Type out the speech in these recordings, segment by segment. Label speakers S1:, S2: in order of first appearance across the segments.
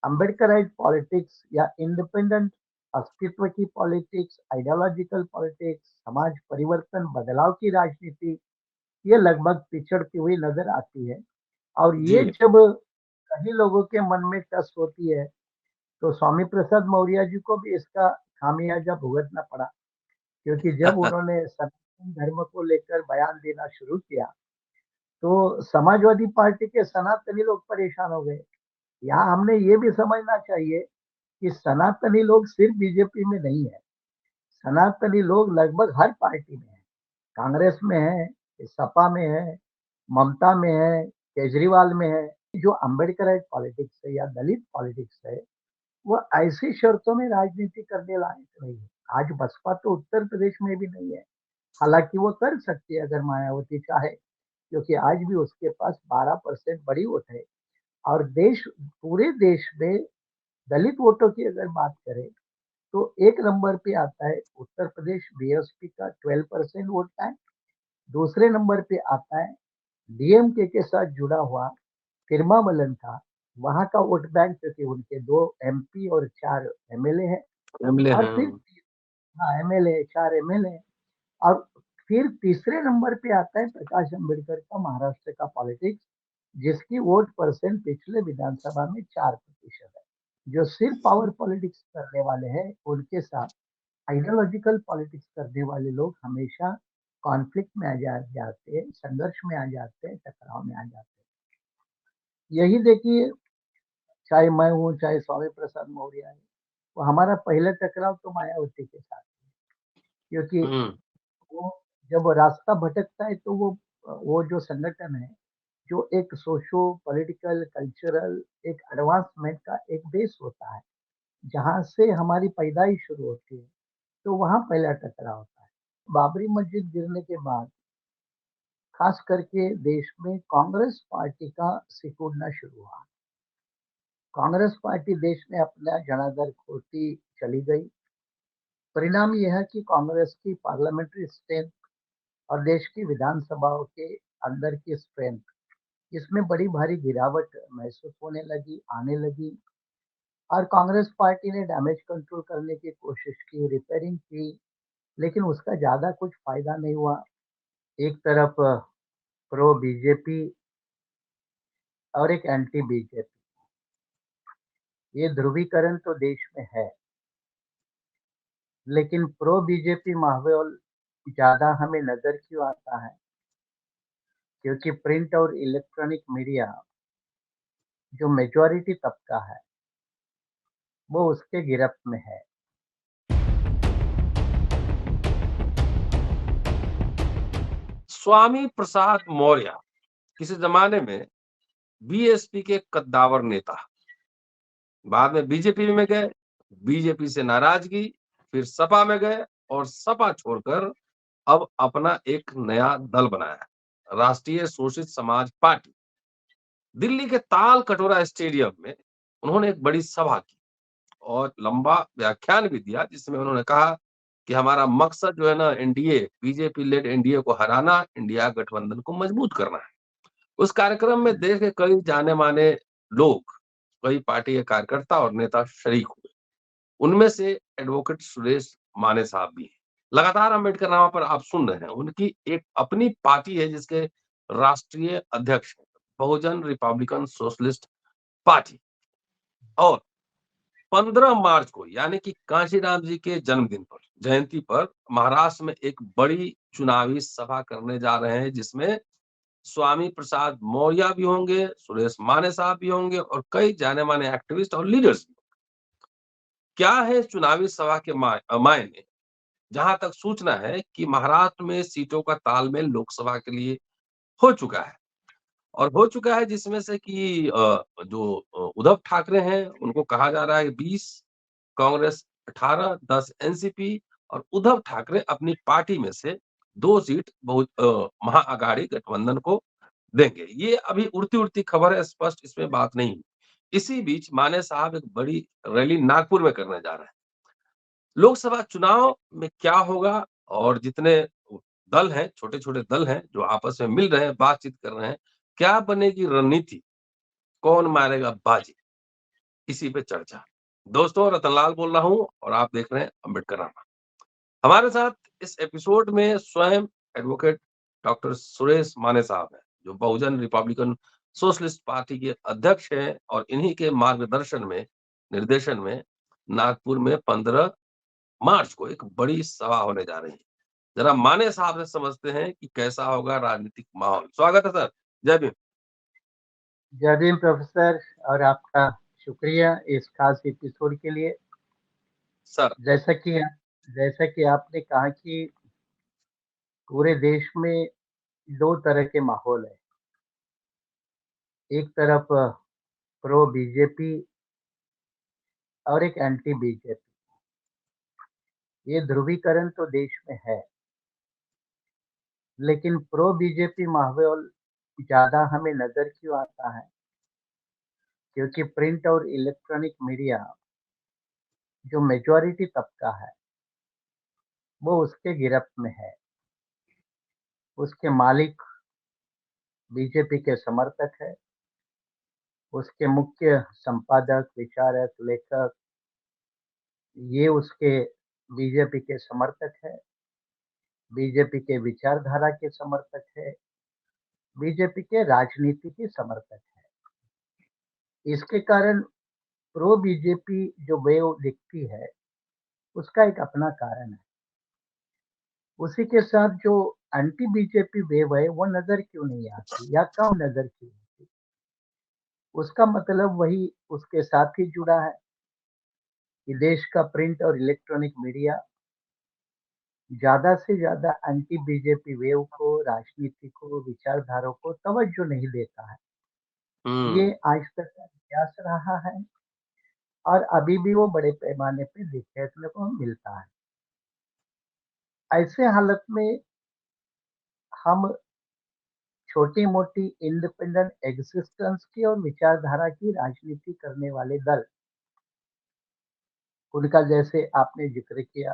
S1: Ambedkarite politics या independent अस्तित्व की पॉलिटिक्स, आइडियोलॉजिकल पॉलिटिक्स, समाज परिवर्तन बदलाव की राजनीति, ये लगभग पिछड़ती हुई नजर आती है। और ये
S2: जी।
S1: जब कई लोगों के मन में टस होती है, तो स्वामी प्रसाद मौर्य जी को भी इसका खामियाजा भुगतना पड़ा, क्योंकि जब उन्होंने सनातन धर्म को लेकर बयान देना शुरू किया, तो समाजवादी पार्टी के सनातनी लोग परेशान हो गए। यहाँ हमने ये भी समझना चाहिए कि सनातनी लोग सिर्फ बीजेपी में नहीं है। सनातनी लोग लगभग हर पार्टी में है। कांग्रेस में है, सपा में है, ममता में है, केजरीवाल में है। जो अम्बेडकराइट पॉलिटिक्स है या दलित पॉलिटिक्स है, वो ऐसी शर्तों में राजनीति करने लायक नहीं है। आज बसपा तो उत्तर प्रदेश में भी नहीं है। हालांकि वो कर सकती है अगर मायावती चाहे, क्योंकि आज भी उसके पास 12% बड़ी वोट है। और पूरे देश में दलित वोटों की अगर बात करें, तो एक नंबर पे आता है उत्तर प्रदेश बीएसपी का 12% वोट बैंक। दूसरे नंबर पे आता है डीएमके के साथ जुड़ा हुआ तिरमाबलन था, वहां का वोट बैंक, क्योंकि उनके 2 एमपी और 4 एमएलए हैं।
S2: एमएलए
S1: और
S2: हैं।
S1: फिर हाँ, एमएलए 4 एमएलए। और फिर तीसरे नंबर पे आता है प्रकाश अंबेडकर का महाराष्ट्र का पॉलिटिक्स, जिसकी वोट परसेंट पिछले विधानसभा में 4% है। जो सिर्फ पावर पॉलिटिक्स करने वाले हैं, उनके साथ आइडियोलॉजिकल पॉलिटिक्स करने वाले लोग हमेशा कॉन्फ्लिक्ट में जाते हैं, संघर्ष में आ जाते हैं, टकराव में आ जाते हैं। यही देखिए, चाहे मैं हूँ चाहे स्वामी प्रसाद मौर्य है, वो हमारा पहला टकराव तो मायावती के साथ है। क्योंकि
S2: हम्म।
S1: वो जब रास्ता भटकता है, तो वो जो संगठन है, जो एक सोशो पॉलिटिकल कल्चरल एक एडवांसमेंट का एक बेस होता है, जहां से हमारी पैदाइश शुरू होती है, तो वहां पहला टकराव होता है। बाबरी मस्जिद गिरने के बाद खास करके देश में कांग्रेस पार्टी का सिकुड़ना शुरू हुआ। कांग्रेस पार्टी देश में अपना जनाधार खोती चली गई। परिणाम यह है कि कांग्रेस की पार्लियामेंट्री स्ट्रेंथ और देश की विधानसभाओं के अंदर की स्ट्रेंथ, इसमें बड़ी भारी गिरावट महसूस होने लगी, आने लगी। और कांग्रेस पार्टी ने डैमेज कंट्रोल करने की कोशिश की, रिपेयरिंग की, लेकिन उसका ज्यादा कुछ फायदा नहीं हुआ। एक तरफ प्रो बीजेपी और एक एंटी बीजेपी, ये ध्रुवीकरण तो देश में है। लेकिन प्रो बीजेपी माहौल ज्यादा हमें नजर क्यों आता है? क्योंकि प्रिंट और इलेक्ट्रॉनिक मीडिया, जो मेजॉरिटी तबका है, वो उसके गिरफ्त में है।
S2: स्वामी प्रसाद मौर्य किसी जमाने में बीएसपी के कद्दावर नेता, बाद में बीजेपी में गए, बीजेपी से नाराजगी, फिर सपा में गए और सपा छोड़कर अब अपना एक नया दल बनाया, राष्ट्रीय शोषित समाज पार्टी। दिल्ली के ताल कटोरा स्टेडियम में उन्होंने एक बड़ी सभा की और लंबा व्याख्यान भी दिया, जिसमें उन्होंने कहा कि हमारा मकसद जो है ना, एनडीए बीजेपी लेड एनडीए को हराना, इंडिया गठबंधन को मजबूत करना है। उस कार्यक्रम में देश के कई जाने माने लोग, कई पार्टी के कार्यकर्ता और नेता शरीक हुए। उनमें से एडवोकेट सुरेश माने साहब भी हैं। लगातार अम्बेडकर नामा पर आप सुन रहे हैं, उनकी एक अपनी पार्टी है जिसके राष्ट्रीय अध्यक्ष हैं, बहुजन रिपब्लिकन सोशलिस्ट पार्टी। और 15 मार्च को, यानी कि कांशीराम जी के जन्मदिन पर, जयंती पर, महाराष्ट्र में एक बड़ी चुनावी सभा करने जा रहे हैं, जिसमें स्वामी प्रसाद मौर्य भी होंगे, सुरेश माने साहब भी होंगे और कई जाने माने एक्टिविस्ट और लीडर्स। क्या है इस चुनावी सभा के मायने? जहां तक सूचना है कि महाराष्ट्र में सीटों का तालमेल लोकसभा के लिए हो चुका है, और हो चुका है जिसमें से कि जो उद्धव ठाकरे हैं उनको कहा जा रहा है 20, कांग्रेस 18, 10 एनसीपी, और उद्धव ठाकरे अपनी पार्टी में से 2 सीट बहुत महाअघाड़ी गठबंधन को देंगे। ये अभी उड़ती-उड़ती खबर है, स्पष्ट इसमें बात नहीं हुई। इसी बीच माने साहब एक बड़ी रैली नागपुर में करने जा रहे हैं। लोकसभा चुनाव में क्या होगा, और जितने दल हैं, छोटे-छोटे दल हैं जो आपस में मिल रहे हैं, बातचीत कर रहे हैं, क्या बनेगी रणनीति? कौन मारेगा बाजी? इसी पे चर्चा। दोस्तों, रतनलाल बोल रहा हूँ और आप देख रहे हैं अम्बेडकराना। हमारे साथ इस एपिसोड में स्वयं एडवोकेट डॉक्टर सुरेश माने साहब हैं, जो बहुजन रिपब्लिकन सोशलिस्ट पार्टी के अध्यक्ष हैं और इन्हीं के मार्गदर्शन में, निर्देशन में नागपुर में 15 मार्च को एक बड़ी सभा होने जा रही है। जरा माने साहब से समझते हैं कि कैसा होगा राजनीतिक माहौल। स्वागत है सर। जय भीम।
S1: जय भीम प्रोफेसर, और आपका शुक्रिया इस खास एपिसोड के लिए।
S2: सर।
S1: जैसा कि जैसा कि आपने कहा कि पूरे देश में दो तरह के माहौल है। एक तरफ प्रो बीजेपी और एक एंटी बीजेपी। ये ध्रुवीकरण तो देश में है, लेकिन प्रो बीजेपी माहौल ज्यादा हमें नजर क्यों आता है? क्योंकि प्रिंट और इलेक्ट्रॉनिक मीडिया जो मेजॉरिटी तबका है, वो उसके गिरफ्त में है। उसके मालिक बीजेपी के समर्थक है। उसके मुख्य संपादक, विचारक, लेखक ये उसके बीजेपी के समर्थक है, बीजेपी के विचारधारा के समर्थक है, बीजेपी के राजनीति के समर्थक है। इसके कारण प्रो बीजेपी जो वेव दिखती है, उसका एक अपना कारण है। उसी के साथ जो एंटी बीजेपी वेव है, वो नजर क्यों नहीं आती या कम नजर क्यों आती? उसका मतलब वही उसके साथ ही जुड़ा है कि देश का प्रिंट और इलेक्ट्रॉनिक मीडिया ज्यादा से ज्यादा एंटी बीजेपी वेव को, राजनीति को, विचारधारा को तवज्जो नहीं देता है। ये
S2: हम्म।
S1: आज तक का इतिहास रहा है और अभी भी वो बड़े पैमाने पे देखने को मिलता है। ऐसे हालत में हम छोटी मोटी इंडिपेंडेंट एग्जिस्टेंस की और विचारधारा की राजनीति करने वाले दल, उनका जैसे आपने जिक्र किया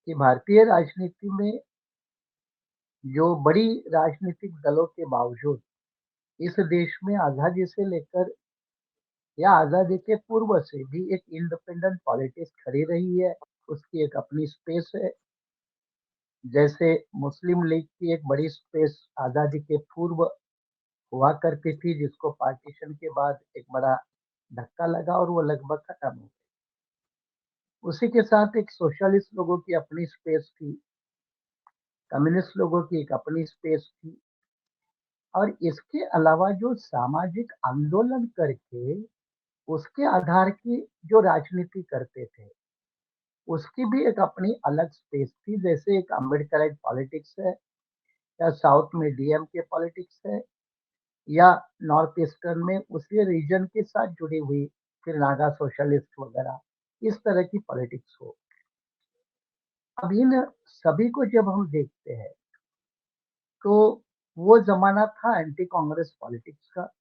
S1: कि भारतीय राजनीति में जो बड़ी राजनीतिक दलों के बावजूद इस देश में आजादी से लेकर या आजादी के पूर्व से भी एक इंडिपेंडेंट पॉलिटिक्स खड़ी रही है। उसकी एक अपनी स्पेस है। जैसे मुस्लिम लीग की एक बड़ी स्पेस आजादी के पूर्व हुआ करती थी, जिसको पार्टीशन के बाद एक बड़ा धक्का लगा और वो लगभग खत्म हो गई। उसी के साथ एक सोशलिस्ट लोगों की अपनी स्पेस थी, कम्युनिस्ट लोगों की एक अपनी स्पेस थी, और इसके अलावा जो सामाजिक आंदोलन करके उसके आधार की जो राजनीति करते थे, उसकी भी एक अपनी अलग स्पेस थी। जैसे एक अम्बेडकराइट पॉलिटिक्स है, या साउथ में डीएमके पॉलिटिक्स है, या नॉर्थ ईस्टर्न में उसी रीजन के साथ जुड़ी हुई फिर नागा सोशलिस्ट वगैरह, इस तरह की पॉलिटिक्स हो। अब इन सभी को जब हम देखते हैं, तो वो जमाना था एंटी कांग्रेस पॉलिटिक्स का।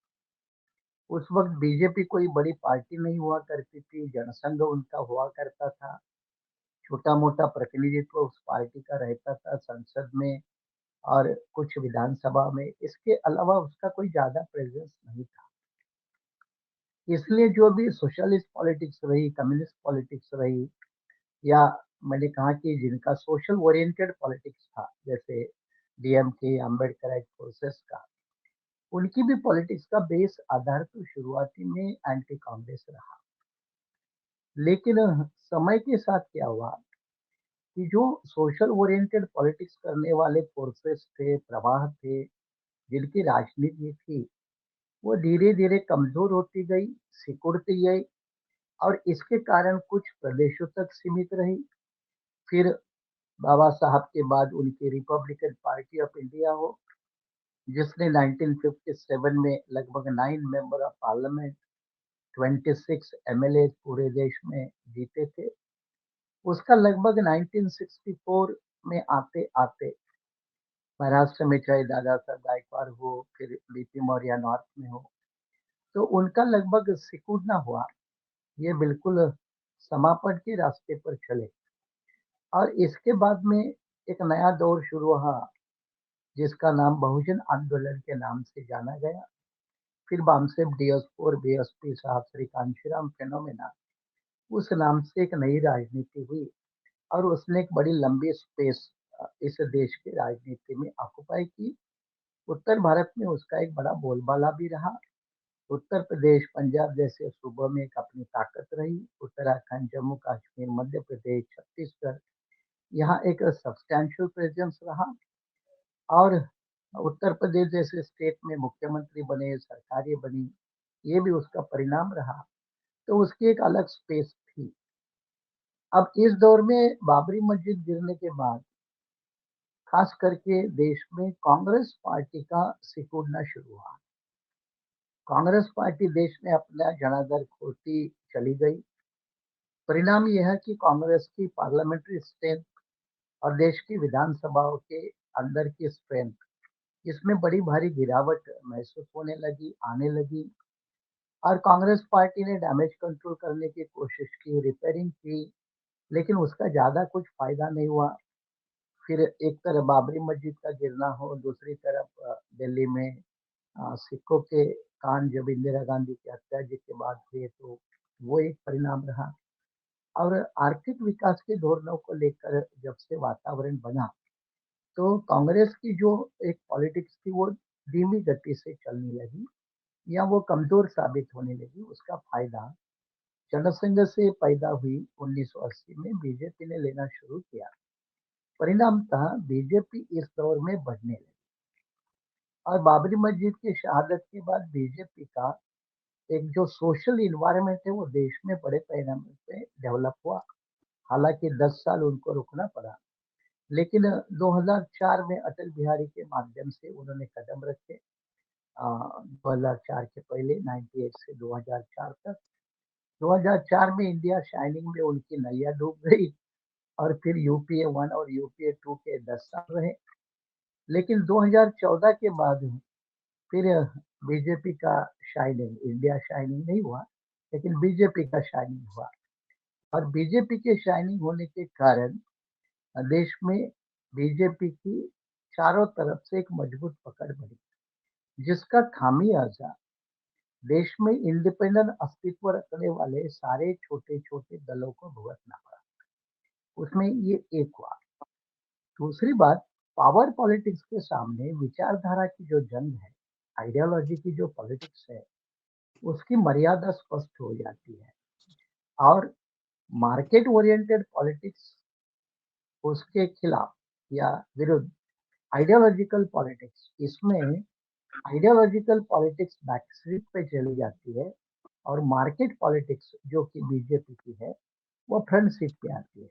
S1: उस वक्त बीजेपी कोई बड़ी पार्टी नहीं हुआ करती थी, जनसंघ उनका हुआ करता था। छोटा मोटा प्रतिनिधित्व उस पार्टी का रहता था संसद में और कुछ विधानसभा में। इसके अलावा उसका कोई ज्यादा प्रेजेंस नहीं था। इसलिए जो भी सोशलिस्ट पॉलिटिक्स रही, कम्युनिस्ट पॉलिटिक्स रही, या मैंने कहा कि जिनका सोशल ओरिएंटेड पॉलिटिक्स था, जैसे डीएमके, अम्बेडकर फोर्सेस का, उनकी भी पॉलिटिक्स का बेस आधार तो शुरुआती में एंटी कांग्रेस रहा। लेकिन समय के साथ क्या हुआ कि जो सोशल ओरिएंटेड पॉलिटिक्स करने वाले फोर्सेस थे, प्रवाह थे, जिनकी राजनीति थी, वो धीरे धीरे कमजोर होती गई, सिकुड़ती गई, और इसके कारण कुछ प्रदेशों तक सीमित रही। फिर बाबा साहब के बाद उनकी रिपब्लिकन पार्टी ऑफ इंडिया हो, जिसने 1957 में लगभग 9 मेंबर ऑफ पार्लियामेंट, 26 एमएलए पूरे देश में जीते थे। उसका लगभग 1964 में आते आते महाराष्ट्र में चाहे दादा साहब गायकवाड़ हो, फिर बीपी मौर्य नॉर्थ में हो, तो उनका लगभग सिकुड़ना हुआ। ये बिल्कुल समापन के रास्ते पर चले, और इसके बाद में एक नया दौर शुरू हुआ, जिसका नाम बहुजन आंदोलन के नाम से जाना गया। फिर बामसेब डियोस्पोर बीएसपी साहब श्री कांशीराम फेनोमेना, उस नाम से एक नई राजनीति हुई और उसने एक बड़ी लंबी स्पेस इस देश की राजनीति में ऑक्युपाई की। उत्तर भारत में उसका एक बड़ा बोलबाला भी रहा। उत्तर प्रदेश, पंजाब जैसे सूबों में एक अपनी ताकत रही। उत्तराखंड, जम्मू कश्मीर, मध्य प्रदेश, छत्तीसगढ़, यहाँ एक सब्सटैंशियल प्रेजेंस रहा। और उत्तर प्रदेश जैसे स्टेट में मुख्यमंत्री बने, सरकारें बनी, ये भी उसका परिणाम रहा। तो उसकी एक अलग स्पेस थी। अब इस दौर में बाबरी मस्जिद गिरने के बाद खास करके देश में कांग्रेस पार्टी का सिकुड़ना शुरू हुआ। कांग्रेस पार्टी देश में अपना जनाधार खोती चली गई। परिणाम यह है कि कांग्रेस की पार्लियामेंट्री स्ट्रेंथ और देश की विधानसभाओं के अंदर की स्ट्रेंथ, इसमें बड़ी भारी गिरावट महसूस होने लगी, आने लगी। और कांग्रेस पार्टी ने डैमेज कंट्रोल करने की कोशिश की, रिपेयरिंग की, लेकिन उसका ज्यादा कुछ फायदा नहीं हुआ। फिर एक तरफ बाबरी मस्जिद का गिरना हो, दूसरी तरफ दिल्ली में सिखों के कांड जब इंदिरा गांधी की हत्या जी के बाद हुए, तो वो एक परिणाम रहा। और आर्थिक विकास के धोरणों को लेकर जब से वातावरण बना, तो कांग्रेस की जो एक पॉलिटिक्स थी वो धीमी गति से चलने लगी या वो कमजोर साबित होने लगी। उसका फायदा जनसंघ से पैदा हुई 1980 में बीजेपी ने लेना शुरू किया। परिणाम था बीजेपी इस दौर में बढ़ने लगी। और बाबरी मस्जिद की शहादत के बाद बीजेपी का एक जो सोशल इन्वायरमेंट है वो देश में बड़े पैमाने पे डेवलप हुआ। हालांकि 10 साल उनको रुकना पड़ा, लेकिन 2004 में अटल बिहारी के माध्यम से उन्होंने कदम रखे। 2004 के पहले 98 से 2004 तक, 2004 में इंडिया शाइनिंग में उनकी नैया डूब गई। और फिर यूपीए 1 और यूपीए 2 के 10 साल रहे। लेकिन 2014 के बाद फिर बीजेपी का शाइनिंग, इंडिया शाइनिंग नहीं हुआ, लेकिन बीजेपी का शाइनिंग हुआ। और बीजेपी के शाइनिंग होने के कारण देश में बीजेपी की चारों तरफ से एक मजबूत पकड़ बनी, जिसका खामियाजा देश में इंडिपेंडेंट अस्तित्व रखने वाले सारे छोटे छोटे दलों को भुगतना पड़ा। उसमें ये एक हुआ। दूसरी बात, पावर पॉलिटिक्स के सामने विचारधारा की जो जंग है, आइडियोलॉजी की जो पॉलिटिक्स है, उसकी मर्यादा स्पष्ट हो जाती है। और मार्केट ओरिएंटेड पॉलिटिक्स उसके खिलाफ या विरुद्ध आइडियोलॉजिकल पॉलिटिक्स, इसमें आइडियोलॉजिकल पॉलिटिक्स बैकस्ट्रीट पे चली जाती है और मार्केट पॉलिटिक्स जो कि बीजेपी की है वो फ्रंट सीट पे आती है।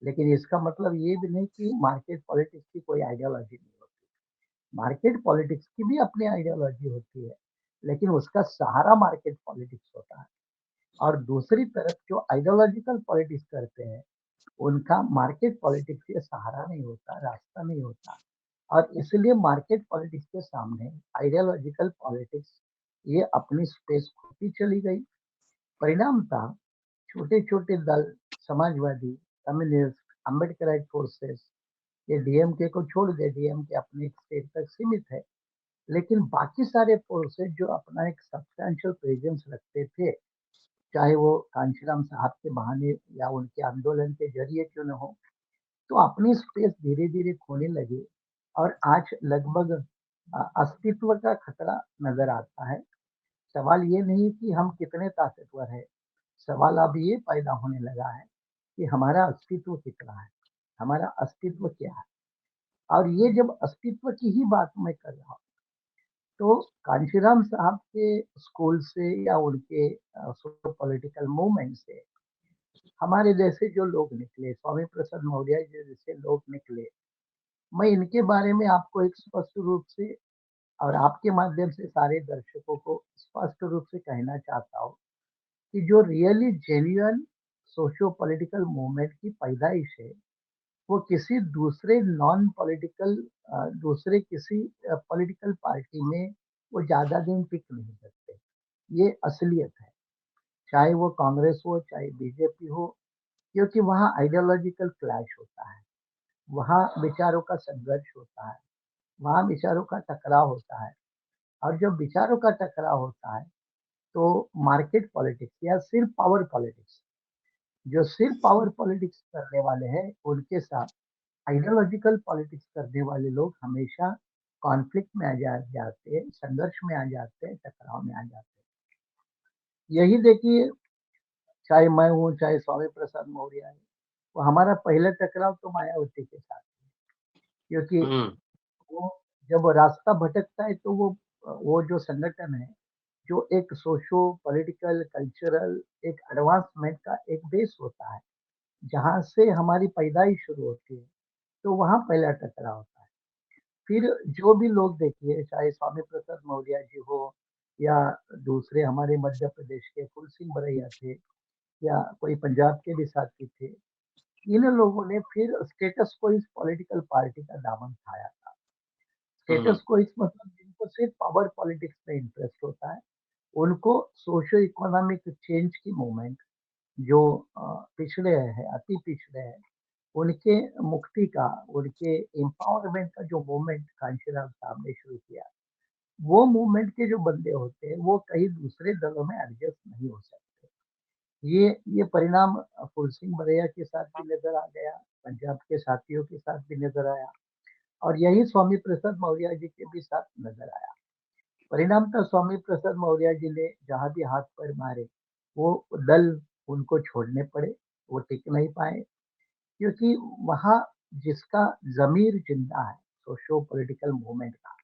S1: लेकिन इसका मतलब ये भी नहीं कि मार्केट पॉलिटिक्स की कोई आइडियोलॉजी नहीं होती। मार्केट पॉलिटिक्स की भी अपनी आइडियोलॉजी होती है, लेकिन उसका सहारा मार्केट पॉलिटिक्स होता है। और दूसरी तरफ जो आइडियोलॉजिकल पॉलिटिक्स करते हैं, उनका मार्केट पॉलिटिक्स से सहारा नहीं होता, रास्ता नहीं होता। और इसलिए मार्केट पॉलिटिक्स के सामने आइडियोलॉजिकल पॉलिटिक्स ये अपनी स्पेस खोती चली गई। परिणाम था छोटे छोटे दल, समाजवादी, कम्युनिस्ट, अम्बेडकराइट फोर्सेस, ये डीएमके को छोड़ दे, डीएमके अपने एक स्टेट तक सीमित है, लेकिन बाकी सारे फोर्सेस जो अपना एक सब्सटैंशियल प्रेजेंस रखते थे, चाहे वो कांशीराम साहब के बहाने या उनके आंदोलन के जरिए क्यों न हो, तो अपनी स्पेस धीरे धीरे खोने लगे। और आज लगभग अस्तित्व का खतरा नजर आता है। सवाल ये नहीं कि हम कितने ताकतवर हैं, सवाल अब ये पैदा होने लगा है कि हमारा अस्तित्व कितना है, हमारा अस्तित्व क्या है। और ये जब अस्तित्व की ही बात मैं कर रहा हूँ, तो कांशीराम साहब के स्कूल से या उनके सोशो पॉलिटिकल मूवमेंट से हमारे जैसे जो लोग निकले, स्वामी प्रसाद मौर्य जी जैसे लोग निकले, मैं इनके बारे में आपको एक स्पष्ट रूप से और आपके माध्यम से सारे दर्शकों को स्पष्ट रूप से कहना चाहता हूँ कि जो really genuine socio political movement की पैदाइश है, वो किसी दूसरे नॉन पॉलिटिकल, दूसरे किसी पॉलिटिकल पार्टी में वो ज्यादा दिन टिक नहीं सकते। ये असलियत है, चाहे वो कांग्रेस हो चाहे बीजेपी हो, क्योंकि वहाँ आइडियोलॉजिकल क्लैश होता है, वहाँ विचारों का संघर्ष होता है, वहाँ विचारों का टकराव होता है। और जब विचारों का टकराव होता है तो मार्केट पॉलिटिक्स या सिर्फ पावर पॉलिटिक्स, जो सिर्फ पावर पॉलिटिक्स करने वाले हैं उनके साथ आइडियोलॉजिकल पॉलिटिक्स करने वाले लोग हमेशा कॉन्फ्लिक्ट में जाते हैं, संघर्ष में आ जाते हैं, टकराव में आ जाते हैं। यही देखिए, चाहे मैं हूँ चाहे स्वामी प्रसाद मौर्य है, वो हमारा पहला टकराव तो मायावती के साथ है। क्योंकि
S2: हम्म।
S1: वो जब रास्ता भटकता है तो वो जो संगठन है, जो एक सोशो पॉलिटिकल कल्चरल एक एडवांसमेंट का एक बेस होता है, जहाँ से हमारी पैदाइश शुरू होती है, तो वहाँ पहला टकराव होता है। फिर जो भी लोग देखिए, चाहे स्वामी प्रसाद मौर्य जी हो या दूसरे हमारे मध्य प्रदेश के फूल सिंह बरैया थे या कोई पंजाब के भी साथी थे, इन लोगों ने फिर स्टेटस को इस पॉलिटिकल पार्टी का दामन थाया था।
S2: हम्म।
S1: स्टेटस को इस मतलब जिनको सिर्फ पावर पॉलिटिक्स में इंटरेस्ट होता है, उनको सोशो इकोनॉमिक चेंज की मूवमेंट, जो पिछड़े हैं, अति पिछड़े हैं, उनके मुक्ति का, उनके एम्पावरमेंट का जो मूवमेंट कांशीराम साहब ने शुरू किया, वो मूवमेंट के जो बंदे होते हैं वो कहीं दूसरे दलों में एडजस्ट नहीं हो सकते। ये परिणाम फूल सिंह बरैया के साथ भी नजर आ गया, पंजाब के साथियों के साथ भी नजर आया, और यही स्वामी प्रसाद मौर्य जी के भी साथ नजर आया। परिणाम था स्वामी प्रसाद मौर्य जी ने जहां भी हाथ पैर मारे, वो दल उनको छोड़ने पड़े, वो टिक नहीं पाए। क्योंकि वहाँ जिसका जमीर जिंदा है, सोशो पॉलिटिकल मूवमेंट का,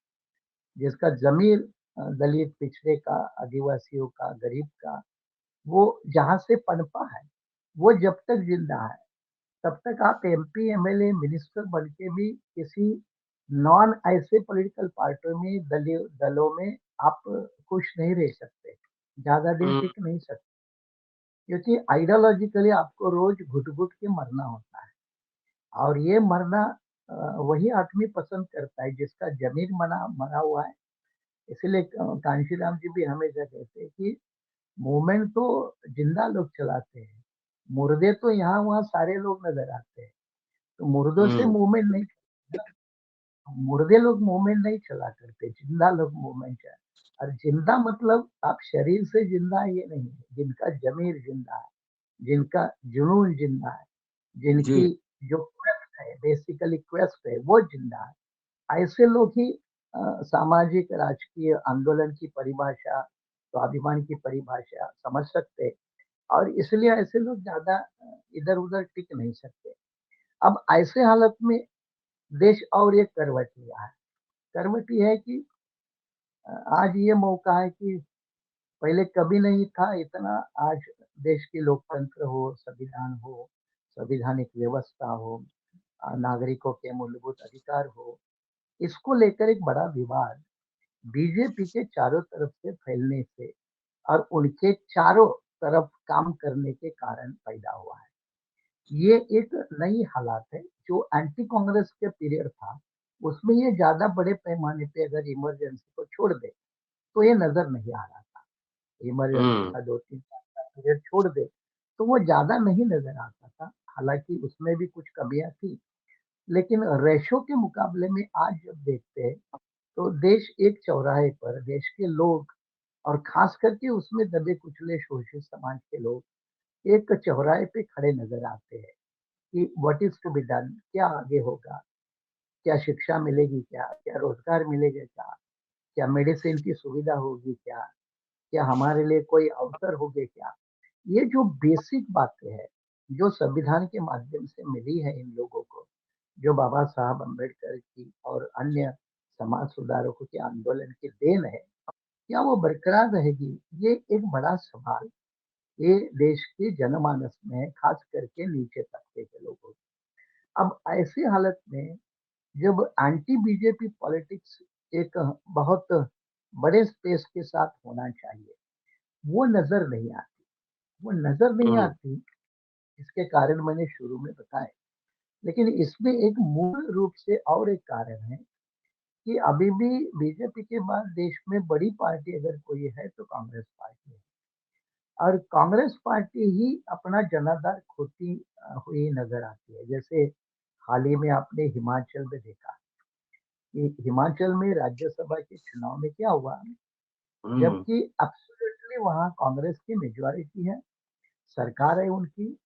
S1: जिसका जमीर दलित पिछड़े का, आदिवासियों का, गरीब का, वो जहाँ से पनपा है, वो जब तक जिंदा है तब तक आप एमपी एमएलए मिनिस्टर बन के भी किसी नॉन ऐसे पॉलिटिकल पार्टियों में दलों में आप खुश नहीं रह सकते, ज्यादा दिन
S2: हम्म।
S1: टिक नहीं सकते। क्योंकि आइडियोलॉजिकली आपको रोज घुट घुट के मरना होता है, और ये मरना वही आदमी पसंद करता है जिसका जमीर मना मरा हुआ है। इसलिए कांशीराम जी भी हमेशा कहते हैं कि मूवमेंट तो जिंदा लोग चलाते हैं, मुर्दे तो यहाँ वहाँ सारे लोग नजर आते हैं, तो मुर्दों से
S2: हम्म।
S1: मूवमेंट नहीं, मुर्दे लोग मूवमेंट नहीं चला करते, जिंदा लोग मूवमेंट है। और जिंदा मतलब आप शरीर से जिंदा है ये नहीं है, जिनका जमीर जिंदा है, जिनका जुनून जिंदा है,
S2: जी।
S1: जिनकी जो क्वेस्ट है, बेसिकली क्वेस्ट है, वो जिंदा है। ऐसे लोग ही सामाजिक राजकीय आंदोलन की परिभाषा, स्वाभिमान की परिभाषा समझ सकते हैं, और इसलिए ऐसे लोग ज्यादा इधर उधर टिक नहीं सकते। अब ऐसे हालत में देश और एक करवट लिया है। करवट यह है कि आज ये मौका है कि पहले कभी नहीं था इतना। आज देश की लोकतंत्र हो, संविधान हो, संवैधानिक व्यवस्था हो, नागरिकों के मूलभूत अधिकार हो, इसको लेकर एक बड़ा विवाद बीजेपी के चारों तरफ से फैलने से और उनके चारों तरफ काम करने के कारण पैदा हुआ है। ये एक नई हालात है। जो एंटी कांग्रेस के पीरियड था, उसमें ये ज्यादा बड़े पैमाने पे अगर इमरजेंसी को छोड़ दे तो ये नजर नहीं आ रहा था। इमरजेंसी
S2: हम्म।
S1: का 2-3 साल का पीरियड छोड़ दे तो वो ज्यादा नहीं नजर आता था, हालांकि उसमें भी कुछ कमियां थी। लेकिन रेशो के मुकाबले में आज जब देखते हैं तो देश एक चौराहे पर, देश के लोग और खास करके उसमें दबे कुचले शोषित समाज के लोग एक चौराहे पे खड़े नजर आते हैं कि what is to be done, क्या आगे होगा, क्या शिक्षा मिलेगी, क्या क्या रोजगार मिलेगा, क्या क्या मेडिसिन की सुविधा होगी, क्या क्या हमारे लिए कोई अवसर होंगे, क्या। ये जो बेसिक बातें हैं, जो संविधान के माध्यम से मिली है इन लोगों को, जो बाबा साहब अम्बेडकर की और अन्य समाज सुधारकों के आंदोलन की देन है, क्या वो बरकरार रहेगी, ये एक बड़ा सवाल ये देश के जनमानस में है, खास करके नीचे तबके के लोगों। अब ऐसी हालत में जब एंटी बीजेपी पॉलिटिक्स एक बहुत बड़े स्पेस के साथ होना चाहिए, वो नजर नहीं आती, वो नजर नहीं
S2: हम्म।
S1: आती। इसके कारण मैंने शुरू में बताए, लेकिन इसमें एक मूल रूप से और एक कारण है कि अभी भी बीजेपी के बाद देश में बड़ी पार्टी अगर कोई है तो कांग्रेस पार्टी है, और कांग्रेस पार्टी ही अपना जनाधार खोती हुई नजर आती है। जैसे हाल ही में आपने हिमाचल में देखा, हिमाचल में राज्यसभा के चुनाव में क्या हुआ,
S2: हम्म।
S1: जबकि एब्सोल्युटली वहाँ कांग्रेस की मेजॉरिटी है, सरकार है उनकी,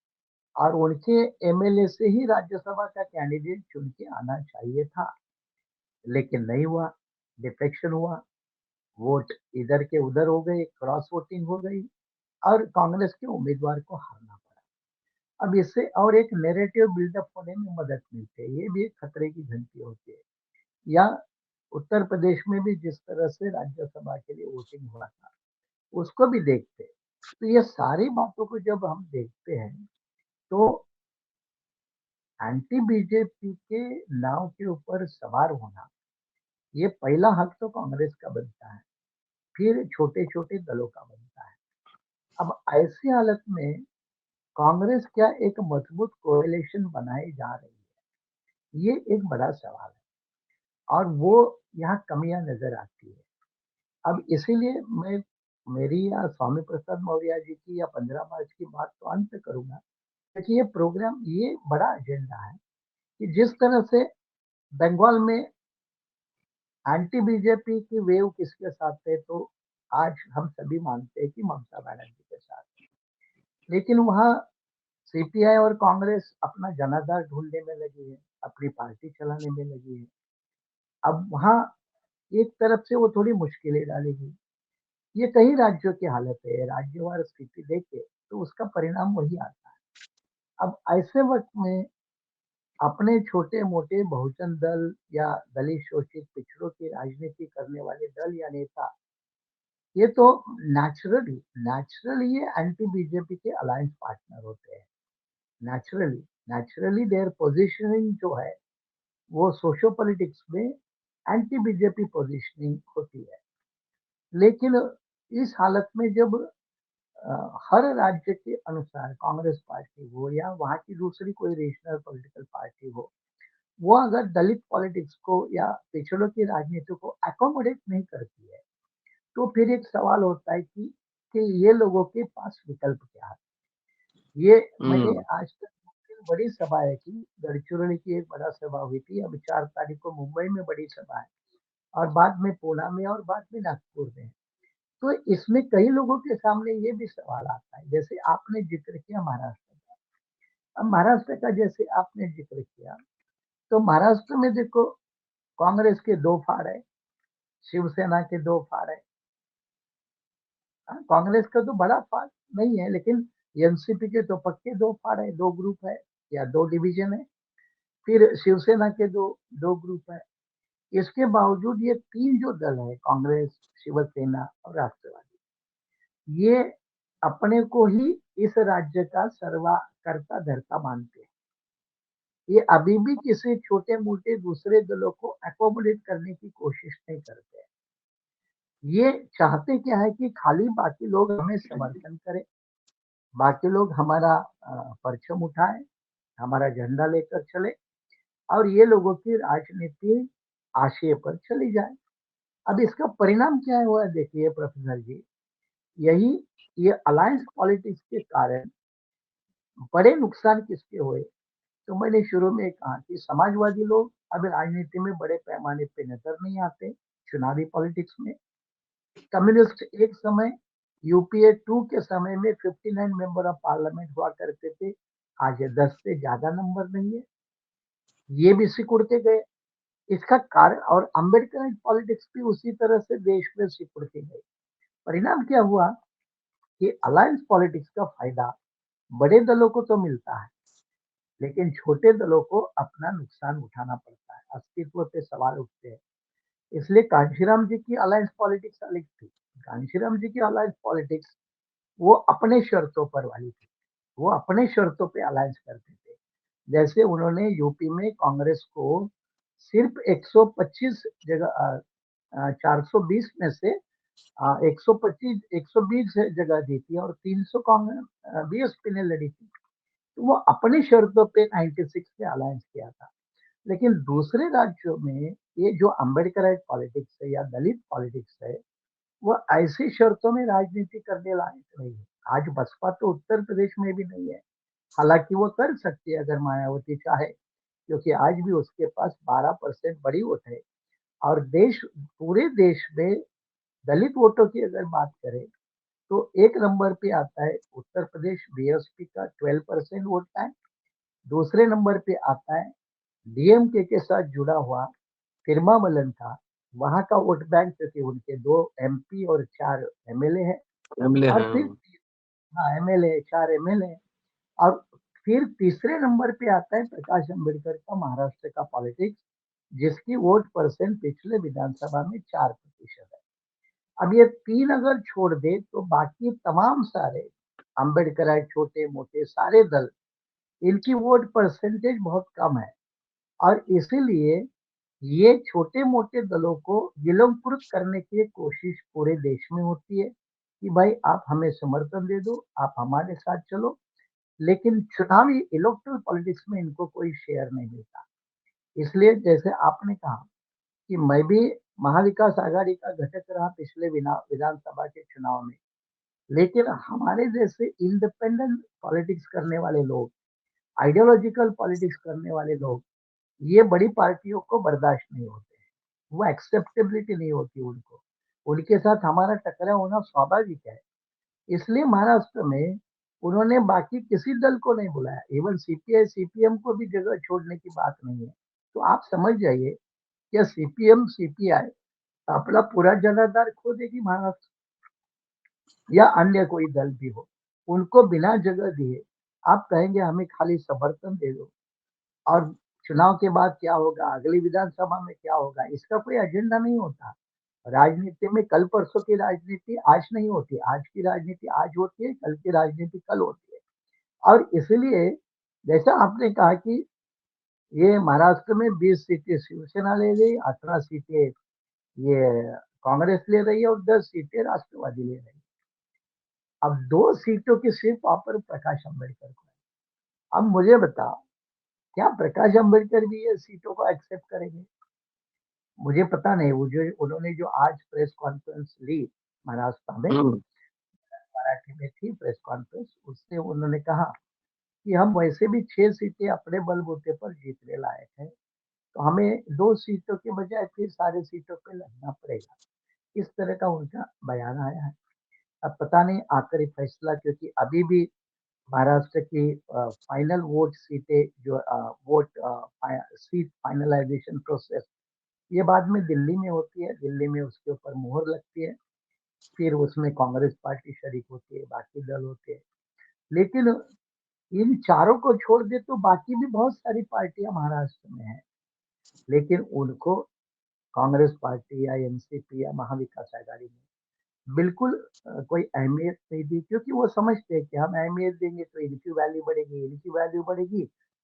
S1: और उनके एमएलए से ही राज्यसभा का कैंडिडेट चुन के आना चाहिए था, लेकिन नहीं हुआ, डिफेक्शन हुआ, वोट इधर के उधर हो गए, क्रॉस वोटिंग हो गई और कांग्रेस के उम्मीदवार को हारना पड़ा। अब इससे और एक नैरेटिव बिल्डअप होने में मदद मिलती है, ये भी एक खतरे की घंटी होती है। या उत्तर प्रदेश में भी जिस तरह से राज्यसभा के लिए वोटिंग हुआ था, उसको भी देखते हैं। तो ये सारी बातों को जब हम देखते हैं, तो एंटी बीजेपी के नाव के ऊपर सवार होना, ये पहला हक तो कांग्रेस का बनता है, फिर छोटे छोटे दलों का बनता है। अब ऐसी हालत में कांग्रेस क्या एक मजबूत कोएलिशन बनाए जा रही है, ये एक बड़ा सवाल है, और वो यहाँ कमियां नजर आती है। अब इसीलिए मैं मेरी या स्वामी प्रसाद मौर्य जी की या 15 मार्च की बात तो अंत करूंगा, क्योंकि ये प्रोग्राम ये बड़ा एजेंडा है कि जिस तरह से बंगाल में एंटी बीजेपी की वेव किसके साथ है, तो आज हम सभी मानते हैं कि ममता बनर्जी के साथ है। लेकिन वहाँ सीपीआई और कांग्रेस अपना जनाधार ढूंढने में लगी है, अपनी पार्टी चलाने में लगी है। अब वहाँ एक तरफ से वो थोड़ी मुश्किलें डालेगी। ये कई राज्यों की हालत है, राज्यवार स्थिति देखे तो उसका परिणाम वही आता है। अब ऐसे वक्त में अपने छोटे मोटे बहुजन दल या दलित शोषित पिछड़ों की राजनीति करने वाले दल या नेता, ये तो नेचुरली नेचुरली ये एंटी बीजेपी के अलायंस पार्टनर होते हैं। नेचुरली नेचुरली देयर पोजीशनिंग जो है, वो सोशो पॉलिटिक्स में एंटी बीजेपी पोजीशनिंग होती है। लेकिन इस हालत में जब हर राज्य के अनुसार कांग्रेस पार्टी हो या वहाँ की दूसरी कोई रीजनल पॉलिटिकल पार्टी हो, वो अगर दलित पॉलिटिक्स को या पिछड़ों की राजनीति को अकोमोडेट नहीं करती है, तो फिर एक सवाल होता है कि ये लोगों के पास विकल्प क्या है। ये मैंने
S2: हम्म।
S1: आज तक बड़ी सभाएं की, गढ़चिरौली की एक बड़ा सभा हुई थी, अब 4 तारीख को मुंबई में बड़ी सभा है, और बाद में पूना में और बाद में नागपुर में। तो इसमें कई लोगों के सामने ये भी सवाल आता है, जैसे आपने जिक्र किया महाराष्ट्र का। अब महाराष्ट्र का जैसे आपने जिक्र किया, तो महाराष्ट्र में देखो, कांग्रेस के दो फाड़ है, शिवसेना के दो फाड़ है। कांग्रेस का तो बड़ा फाड़ नहीं है, लेकिन एनसीपी के तो पक्के दो फाड़ है, दो ग्रुप है या दो डिवीजन है। फिर शिवसेना के दो दो ग्रुप है। इसके बावजूद ये तीन जो दल है, कांग्रेस, शिवसेना और राष्ट्रवादी, ये अपने को ही इस राज्य का सर्वाकर्ता धर्ता मानते हैं। ये अभी भी किसी छोटे मोटे दूसरे दलों को अकोमोडेट करने की कोशिश नहीं करते। ये चाहते क्या है कि खाली बाकी लोग हमें समर्थन करें, बाकी लोग हमारा परचम उठाए, हमारा झंडा लेकर चले, और ये लोगों की राजनीति आशय पर चली जाए। अब इसका परिणाम क्या हुआ है, देखिए प्रोफेसर जी, यही ये अलायंस पॉलिटिक्स के कारण बड़े नुकसान किसके हुए। तो मैंने शुरू में कहा कि समाजवादी लोग अब राजनीति में बड़े पैमाने पे नजर नहीं आते, चुनावी पॉलिटिक्स में। कम्युनिस्ट एक समय यूपीए 2 के समय में 59 मेंबर ऑफ पार्लियामेंट हुआ करते थे, आज ये 10 से ज्यादा नंबर नहीं है, ये भी सिकुड़ते गए। इसका कारण, और अम्बेडकर पॉलिटिक्स भी उसी तरह से देश में सिकुड़ती गई। परिणाम क्या हुआ कि अलायंस पॉलिटिक्स का फायदा बड़े दलों को तो मिलता है, लेकिन छोटे दलों को अपना नुकसान उठाना पड़ता है, अस्तित्व पे सवाल उठते हैं। इसलिए कांशीराम जी की अलायंस पॉलिटिक्स अलग थी। कांशीराम जी की अलायंस पॉलिटिक्स वो अपने शर्तों पर वाली थी, वो अपने शर्तों पे अलायंस करते थे। जैसे उन्होंने यूपी में कांग्रेस को सिर्फ 125 जगह, 420 में से 125 120 जगह दी थी, और 300 कांग्रेस बीएसपी ने लड़ी थी। तो वो अपनी शर्तों पे 96 में अलायंस किया था। लेकिन दूसरे राज्यों में ये जो अम्बेडकराइट पॉलिटिक्स है या दलित पॉलिटिक्स है, वो ऐसी शर्तों में राजनीति करने लायक नहीं है। आज बसपा तो उत्तर प्रदेश में भी नहीं है, हालांकि वो कर सकती है अगर मायावती चाहे, क्योंकि आज भी उसके पास 12% बड़ी वोट है। और पूरे देश में दलित वोटों की अगर बात करें तो एक नंबर पे आता है उत्तर प्रदेश, बीएसपी का 12% वोट है। दूसरे नंबर पे आता है डीएमके के साथ जुड़ा हुआ तिरुमावलन का, वहां का वोट बैंक, क्योंकि उनके 2 एमपी और 4 एमएलए हैं।
S2: एमएलए
S1: और
S2: हैं।
S1: फिर हाँ, एमएलए 4 एमएलए। और फिर तीसरे नंबर पे आता है प्रकाश अंबेडकर का महाराष्ट्र का पॉलिटिक्स, जिसकी वोट परसेंट पिछले विधानसभा में 4% है। अब ये तीन अगर छोड़ दे तो बाकी तमाम सारे अम्बेडकराइट छोटे मोटे सारे दल, इनकी वोट परसेंटेज बहुत कम है। और इसीलिए ये छोटे मोटे दलों को गिलोंपुरुष करने की कोशिश पूरे देश में होती है कि भाई आप हमें समर्थन दे दो, आप हमारे साथ चलो। लेकिन चुनावी इलेक्टोरल पॉलिटिक्स में इनको कोई शेयर नहीं मिलता। इसलिए जैसे आपने कहा कि मैं भी महाविकास आघाड़ी का घटक रहा पिछले विधानसभा के चुनाव में, लेकिन हमारे जैसे इंडिपेंडेंट पॉलिटिक्स करने वाले लोग, आइडियोलॉजिकल पॉलिटिक्स करने वाले लोग, ये बड़ी पार्टियों को बर्दाश्त नहीं होते हैं। वो एक्सेप्टेबिलिटी नहीं होती उनको, उनके साथ हमारा टकराव होना स्वाभाविक है। इसलिए महाराष्ट्र में उन्होंने बाकी किसी दल को नहीं बुलाया, इवन सीपीआई सीपीएम को भी जगह छोड़ने की बात नहीं है। तो आप समझ जाइए कि सीपीएम सीपीआई अपना पूरा जनाधार खो देगी महाराष्ट्र, या अन्य कोई दल भी हो, उनको बिना जगह दिए आप कहेंगे हमें खाली समर्थन दे दो। और चुनाव के बाद क्या होगा, अगली विधानसभा में क्या होगा, इसका कोई एजेंडा नहीं होता। राजनीति में कल परसों की राजनीति आज नहीं होती, आज की राजनीति आज होती है, कल की राजनीति कल होती है। और इसलिए जैसा आपने कहा कि ये महाराष्ट्र में 20 सीटें शिवसेना ले गई, 18 सीटें ये कांग्रेस ले रही है और 10 सीटें राष्ट्रवादी ले रही है। अब 2 सीटों की सिर्फ ऑफर प्रकाश अंबेडकर को है। अब मुझे बताओ, क्या प्रकाश अंबेडकर भी ये सीटों को एक्सेप्ट करेंगे? मुझे पता नहीं। वो जो उन्होंने जो आज प्रेस कॉन्फ्रेंस ली महाराष्ट्र में,
S2: हम्म।
S1: मराठी में थी प्रेस कॉन्फ्रेंस, उससे उन्होंने कहा कि हम वैसे भी 6 सीटें अपने बलबूते पर जीतने लायक हैं, तो हमें 2 सीटों के बजाय फिर सारे सीटों पे लड़ना पड़ेगा। इस तरह का उनका बयान आया है। अब पता नहीं आखिरी फैसला, क्योंकि अभी भी महाराष्ट्र की फाइनल वोट सीटें जो सीट फाइनलाइजेशन प्रोसेस, ये बाद में दिल्ली में होती है, दिल्ली में उसके ऊपर मुहर लगती है, फिर उसमें कांग्रेस पार्टी शरीक होती है, बाकी दल होते हैं। लेकिन इन चारों को छोड़ दे तो बाकी भी बहुत सारी पार्टियां महाराष्ट्र में हैं, लेकिन उनको कांग्रेस पार्टी या एनसीपी या महाविकास आघाड़ी में बिल्कुल कोई अहमियत नहीं दी, क्योंकि वो समझते हैं कि हम अहमियत देंगे तो इनकी वैल्यू बढ़ेगी, इनकी वैल्यू बढ़ेगी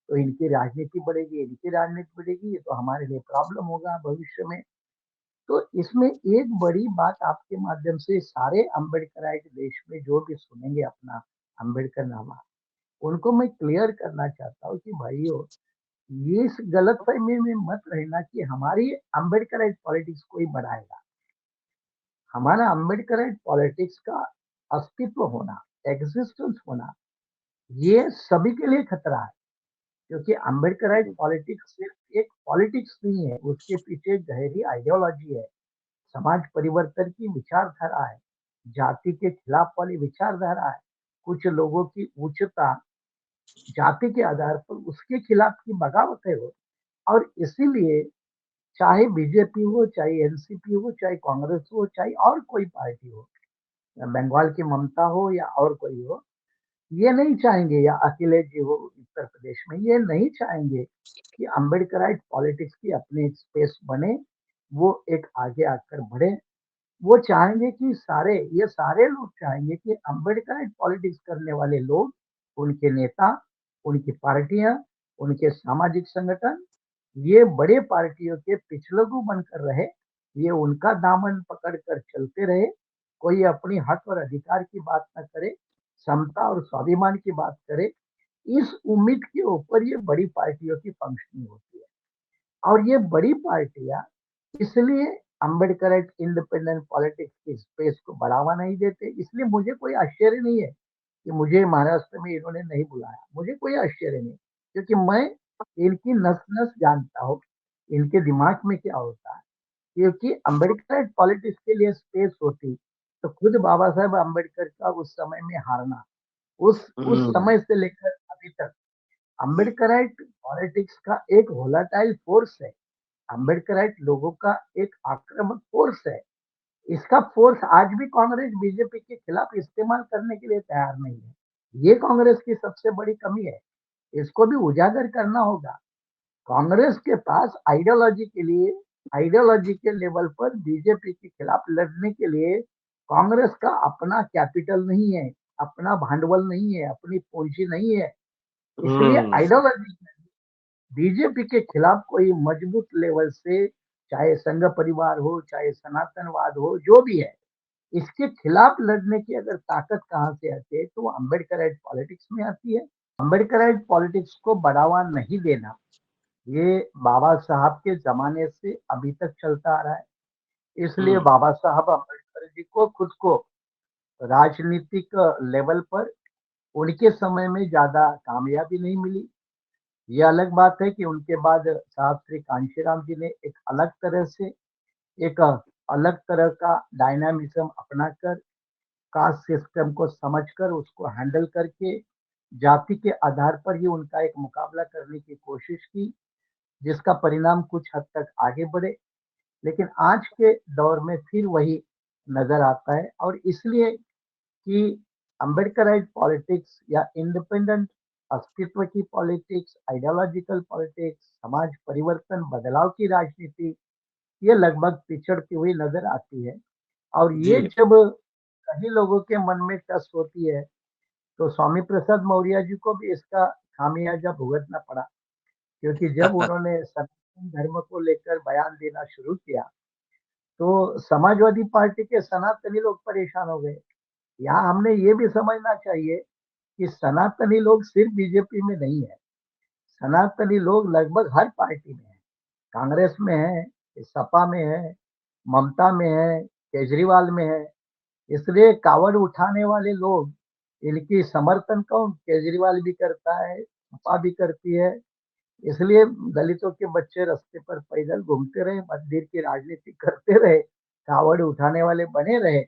S1: तो इनकी राजनीति बढ़ेगी, इनकी राजनीति बढ़ेगी तो हमारे लिए प्रॉब्लम होगा भविष्य में। तो इसमें एक बड़ी बात आपके माध्यम से सारे अम्बेडकराइट देश में जो भी सुनेंगे अपना अम्बेडकर नामा, उनको मैं क्लियर करना चाहता हूँ कि भाइयों, ये इस गलतफहमी में मत रहना कि हमारी अम्बेडकराइट पॉलिटिक्स कोई बढ़ाएगा। हमारा अम्बेडकराइट पॉलिटिक्स का अस्तित्व होना, एग्जिस्टेंस होना, ये सभी के लिए खतरा है। क्योंकि अम्बेडकराइट पॉलिटिक्स सिर्फ एक पॉलिटिक्स नहीं है, उसके पीछे एक गहरी आइडियोलॉजी है, समाज परिवर्तन की विचारधारा है, जाति के खिलाफ वाली विचारधारा है, कुछ लोगों की उच्चता जाति के आधार पर उसके खिलाफ की बगावत है वो। और इसीलिए चाहे बीजेपी हो, चाहे एनसीपी हो, चाहे कांग्रेस हो, चाहे और कोई पार्टी हो, बंगाल की ममता हो या और कोई हो, ये नहीं चाहेंगे, या अखिलेश जी हो उत्तर प्रदेश में, ये नहीं चाहेंगे कि अम्बेडकराइट पॉलिटिक्स की अपनी एक स्पेस बने, वो एक आगे आकर बढ़े। वो चाहेंगे कि ये सारे लोग चाहेंगे कि अम्बेडकराइट पॉलिटिक्स करने वाले लोग, उनके नेता, उनकी पार्टियां, उनके सामाजिक संगठन, ये बड़े पार्टियों के पिछलगू बनकर रहे, ये उनका दामन पकड़ कर चलते रहे, कोई अपनी हक और अधिकार की बात न करे, समता और स्वाभिमान की बात करे। इस उम्मीद के ऊपर ये बड़ी पार्टियों की फंक्शनिंग होती है। और ये बड़ी पार्टियां इसलिए अम्बेडकराइट इंडिपेंडेंट पॉलिटिक्स की स्पेस को बढ़ावा नहीं देते। इसलिए मुझे कोई आश्चर्य नहीं है कि मुझे महाराष्ट्र में इन्होंने नहीं बुलाया, मुझे कोई आश्चर्य नहीं, क्योंकि मैं इनकी नस नस जानता हूँ, इनके दिमाग में क्या होता है। क्योंकि अम्बेडकर पॉलिटिक्स के लिए स्पेस होती तो खुद बाबा साहेब अम्बेडकर का उस समय में हारना, उस
S2: हम्म,
S1: समय से लेकर अभी तक अम्बेडकराइट पॉलिटिक्स का एक वोलाटाइल फोर्स है। अम्बेडकराइट लोगों का एक आक्रामक फोर्स है। इसका फोर्स आज भी कांग्रेस बीजेपी के खिलाफ इस्तेमाल करने के लिए तैयार नहीं है। ये कांग्रेस की सबसे बड़ी कमी है। इसको भी उजागर करना होगा। कांग्रेस के पास आइडियोलॉजी के लेवल पर बीजेपी के खिलाफ लड़ने के लिए कांग्रेस का अपना कैपिटल नहीं है, अपना भांडवल नहीं है, अपनी पूंजी नहीं है। इसलिए
S2: हम्म,
S1: आइडियोलॉजी बीजेपी के खिलाफ कोई मजबूत लेवल से, चाहे संघ परिवार हो, चाहे सनातनवाद हो, जो भी है, इसके खिलाफ लड़ने की अगर ताकत कहां से आती है तो वो अम्बेडकराइट पॉलिटिक्स में आती है। अम्बेडकराइट पॉलिटिक्स को बढ़ावा नहीं देना, ये बाबा साहब के जमाने से अभी तक चलता आ रहा है। इसलिए
S2: हम्म,
S1: बाबा साहब अम्बेडकर जी को खुद को राजनीतिक लेवल पर उनके समय में ज्यादा कामयाबी नहीं मिली। ये अलग बात है कि उनके बाद साहब श्री कांशीराम जी ने एक अलग तरह का डायनामिज्म अपनाकर, कास्ट सिस्टम को समझकर उसको हैंडल करके जाति के आधार पर ही उनका एक मुकाबला करने की कोशिश की, जिसका परिणाम कुछ हद तक आगे बढ़े। लेकिन आज के दौर में फिर वही नजर आता है, और इसलिए कि अम्बेडकराइट पॉलिटिक्स या इंडिपेंडेंट अस्तित्व की पॉलिटिक्स, आइडियोलॉजिकल पॉलिटिक्स, समाज परिवर्तन बदलाव की राजनीति, ये लगभग पिछड़ती हुई नजर आती है। और ये
S2: जी,
S1: जब कई लोगों के मन में टच होती है तो स्वामी प्रसाद मौर्य जी को भी इसका खामियाजा भुगतना पड़ा। क्योंकि जब उन्होंने सनातन धर्म को लेकर बयान देना शुरू किया तो समाजवादी पार्टी के सनातनी लोग परेशान हो गए। यहाँ हमने ये भी समझना चाहिए कि सनातनी लोग सिर्फ बीजेपी में नहीं है। सनातनी लोग लगभग हर पार्टी में है। कांग्रेस में है, सपा में है, ममता में है, केजरीवाल में है। इसलिए कावड़ उठाने वाले लोग, इनकी समर्थन कौन, केजरीवाल भी करता है, सपा भी करती है। इसलिए दलितों के बच्चे रास्ते पर पैदल घूमते रहे, मंदिर की राजनीति करते रहे, कावड़ उठाने वाले बने रहे।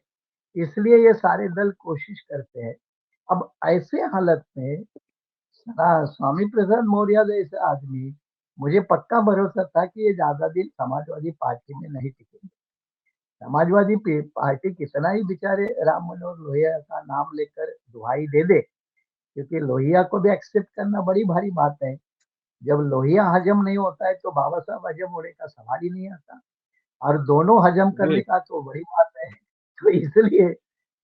S1: इसलिए ये सारे दल कोशिश करते हैं। अब ऐसे हालत में स्वामी प्रसाद मौर्य जैसे आदमी, मुझे पक्का भरोसा था कि ये ज्यादा दिन समाजवादी पार्टी में नहीं टिकेंगे। समाजवादी पार्टी कितना ही बेचारे राम मनोहर लोहिया का नाम लेकर दुहाई दे दे, क्योंकि लोहिया को भी एक्सेप्ट करना बड़ी भारी बात है। जब लोहिया हजम नहीं होता है तो बाबा साहब हजम होने का सवाल ही नहीं आता। और दोनों हजम करने
S2: जी,
S1: का तो बड़ी बात है। तो इसलिए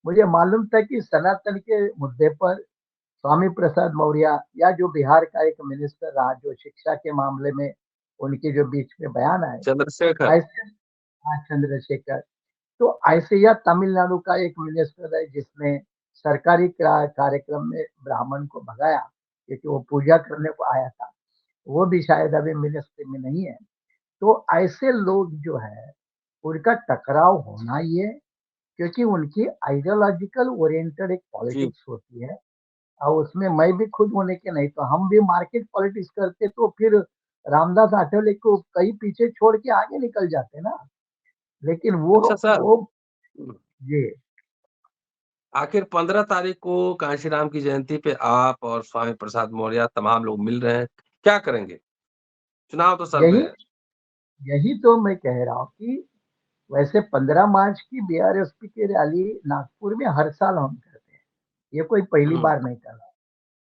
S1: मुझे मालूम था कि सनातन के मुद्दे पर स्वामी प्रसाद मौर्य या जो बिहार का एक मिनिस्टर रहा, जो शिक्षा के मामले में उनके जो बीच में बयान आए,
S2: चंद्रशेखर।
S1: ऐसे, हाँ, चंद्रशेखर। तो ऐसे या तमिलनाडु का एक मिनिस्टर है जिसने सरकारी कार्यक्रम में ब्राह्मण को भगाया क्योंकि वो पूजा करने को आया था, वो भी शायद अभी मिनिस्ट्री में नहीं है। तो ऐसे लोग जो है, उनका टकराव होना ही है, क्योंकि उनकी आइडियोलॉजिकल ओरिएंटेड एक
S2: जी,
S1: पॉलिटिक्स होती है। और उसमें मैं भी खुद होने के नहीं तो हम भी मार्केट पॉलिटिक्स करते तो फिर रामदास आठवले को कहीं पीछे छोड़ के आगे निकल जाते ना। लेकिन वो
S2: अच्छा सर,
S1: वो जी,
S2: आखिर 15 तारीख को कांशीराम की जयंती पे आप और स्वामी प्रसाद मौर्य तमाम लोग मिल रहे हैं, क्या करेंगे? चुनाव तो सर पे
S1: यही
S2: है।
S1: यही तो मैं कह रहा हूँ कि वैसे 15 मार्च की बीआरएसपी की रैली नागपुर में हर साल हम करते हैं। ये कोई पहली
S2: हुँ,
S1: बार नहीं कर रहा,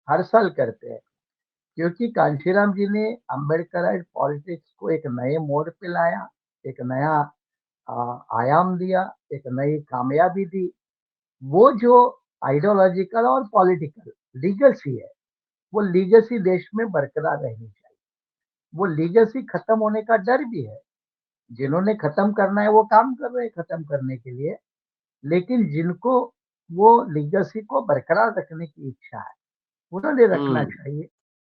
S1: हर साल करते हैं। क्योंकि कांशीराम जी ने अम्बेडकराइट पॉलिटिक्स को एक नए मोड़ पे लाया, एक नया आयाम दिया, एक नई कामयाबी दी। वो जो आइडियोलॉजिकल और पॉलिटिकल लीगेसी है, वो लीगेसी देश में बरकरार रहनी चाहिए। वो लीगेसी खत्म होने का डर भी है। जिन्होंने खत्म करना है वो काम कर रहे हैं खत्म करने के लिए, लेकिन जिनको वो लीगेसी को बरकरार रखने की इच्छा है, उन्होंने रखना
S2: हुँ,
S1: चाहिए।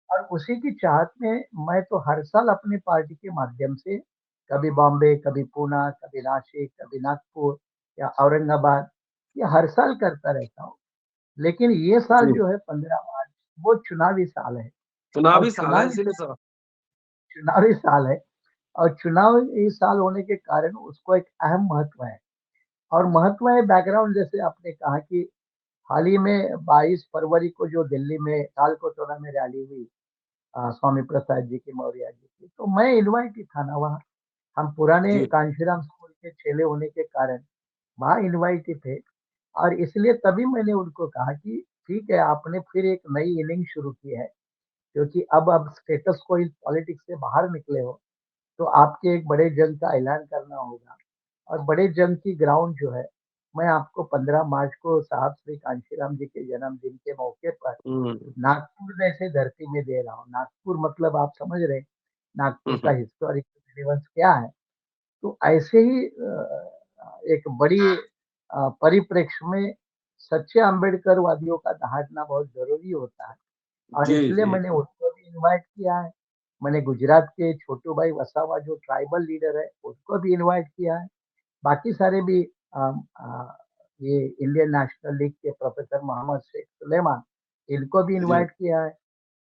S1: और उसी की चाहत में मैं तो हर साल अपनी पार्टी के माध्यम से कभी बॉम्बे, कभी पूना, कभी नासिक, कभी नागपुर या औरंगाबाद, ये हर साल करता रहता हूँ। लेकिन ये साल
S2: जी।
S1: जो है 15 मार्च, वो चुनावी साल है। और
S2: चुनावी साल है इसीलिए स
S1: चुनावी साल है और चुनाव इस साल होने के कारण उसको एक अहम महत्व है। और महत्व है बैकग्राउंड, जैसे आपने कहा कि हाल ही में 22 फरवरी को जो दिल्ली में तालकटोरा में रैली हुई स्वामी प्रसाद जी की, मौर्य जी की, तो मैं इनवाइट ही था ना वहाँ। हम पुराने
S2: जी,
S1: कांशीराम स्कूल के चेले होने के कारण वहाँ इनवाइट ही थे। और इसलिए तभी मैंने उनको कहा कि ठीक है, आपने फिर एक नई इनिंग शुरू की है, क्योंकि अब आप स्टेटस को इस पॉलिटिक्स से बाहर निकले हो, तो आपके एक बड़े जंग का ऐलान करना होगा। और बड़े जंग की ग्राउंड जो है, मैं आपको 15 मार्च को साहब श्री कांशीराम जी के जन्मदिन के मौके पर
S2: हुँ,
S1: नागपुर जैसे धरती में दे रहा हूँ। नागपुर मतलब आप समझ रहे हैं,
S2: हुँ,
S1: नागपुर का
S2: हुँ,
S1: हिस्टोरिकल रिलेवेंस क्या है। तो ऐसे ही एक बड़ी परिप्रेक्ष्य में सच्चे अम्बेडकरवादियों का दहाड़ना बहुत ज़रूरी होता है। और
S2: जी,
S1: इसलिए
S2: जी,
S1: मैंने उसको भी इनवाइट किया है। मैंने गुजरात के छोटू भाई वसावा जो ट्राइबल लीडर है, उसको भी इनवाइट किया है। बाकी सारे भी ये इंडियन नेशनल लीग के प्रोफेसर मोहम्मद शेख सुलेमान, इनको भी
S2: जी,
S1: इनवाइट किया है।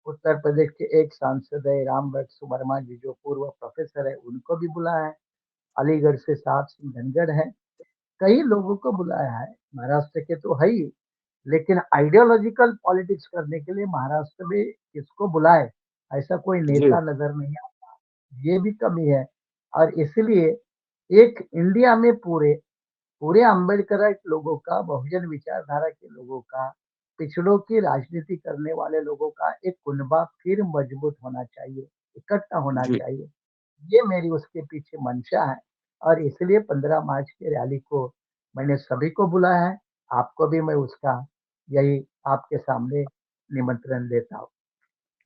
S1: उत्तर प्रदेश के एक सांसद है रामभक्त सुवर्मा जी, जो पूर्व प्रोफेसर है, उनको भी बुलाया है। अलीगढ़ से साहब सिंह धनखड़ हैं। कई लोगों को बुलाया है, महाराष्ट्र के तो है ही, लेकिन आइडियोलॉजिकल पॉलिटिक्स करने के लिए महाराष्ट्र में किसको बुलाए, ऐसा कोई
S2: जी,
S1: नेता नज़र नहीं आता। ये भी कमी है। और इसलिए एक इंडिया में पूरे पूरे अम्बेडकराइट लोगों का, बहुजन विचारधारा के लोगों का, पिछड़ों की राजनीति करने वाले लोगों का एक कुनबा फिर मजबूत होना चाहिए, इकट्ठा होना
S2: जी।
S1: चाहिए। ये मेरी उसके पीछे मंशा है। और इसलिए 15 मार्च की रैली को मैंने सभी को बुलाया है। आपको भी मैं उसका यही आपके सामने निमंत्रण देता हूँ।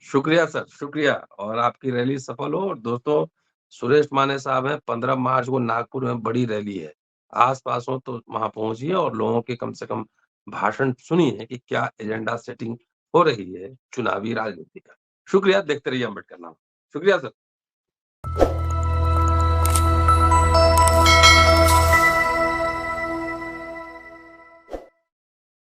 S2: शुक्रिया सर, शुक्रिया और आपकी रैली सफल हो और दोस्तों सुरेश माने साहब हैं 15 मार्च को नागपुर में बड़ी रैली है। आस-पास हो तो वहाँ पहुँचिए और लोगों के कम से कम भाषण सुनिए कि क्या एजेंडा सेटिंग हो रही है चुनावी राजनीति का। शुक्रिया, देखते रहिए अम्बेडकर नामा। शुक्रिया सर।